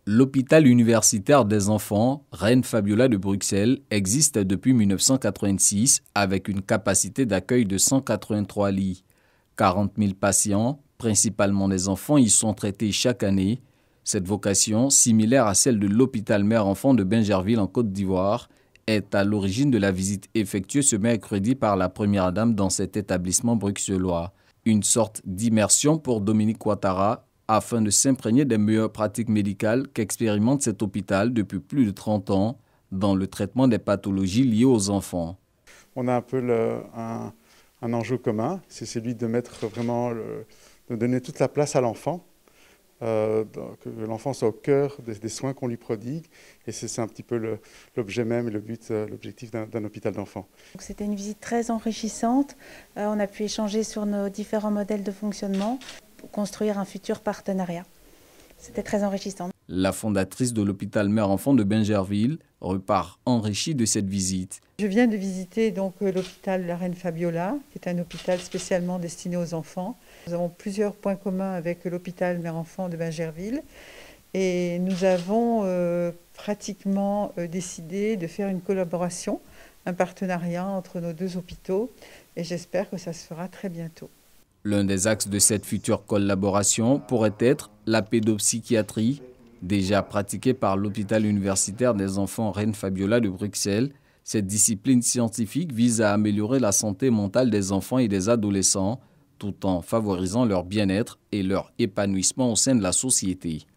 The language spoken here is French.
L'hôpital universitaire des enfants Reine Fabiola de Bruxelles existe depuis 1986 avec une capacité d'accueil de 183 lits. 40 000 patients, principalement des enfants, y sont traités chaque année. Cette vocation, similaire à celle de l'hôpital mère-enfant de Bingerville en Côte d'Ivoire, est à l'origine de la visite effectuée ce mercredi par la première dame dans cet établissement bruxellois. Une sorte d'immersion pour Dominique Ouattara, afin de s'imprégner des meilleures pratiques médicales qu'expérimente cet hôpital depuis plus de 30 ans dans le traitement des pathologies liées aux enfants. On a un peu un enjeu commun, c'est celui de mettre vraiment, de donner toute la place à l'enfant, que l'enfant soit au cœur des soins qu'on lui prodigue, et c'est un petit peu l'objet même et l'objectif d'un hôpital d'enfants. C'était une visite très enrichissante, on a pu échanger sur nos différents modèles de fonctionnement, pour construire un futur partenariat. C'était très enrichissant. La fondatrice de l'hôpital mère-enfant de Bingerville repart enrichie de cette visite. Je viens de visiter donc l'hôpital La Reine Fabiola, qui est un hôpital spécialement destiné aux enfants. Nous avons plusieurs points communs avec l'hôpital mère-enfant de Bingerville et nous avons pratiquement décidé de faire une collaboration, un partenariat entre nos deux hôpitaux et j'espère que ça se fera très bientôt. L'un des axes de cette future collaboration pourrait être la pédopsychiatrie, déjà pratiquée par l'hôpital universitaire des enfants Reine Fabiola de Bruxelles. Cette discipline scientifique vise à améliorer la santé mentale des enfants et des adolescents, tout en favorisant leur bien-être et leur épanouissement au sein de la société.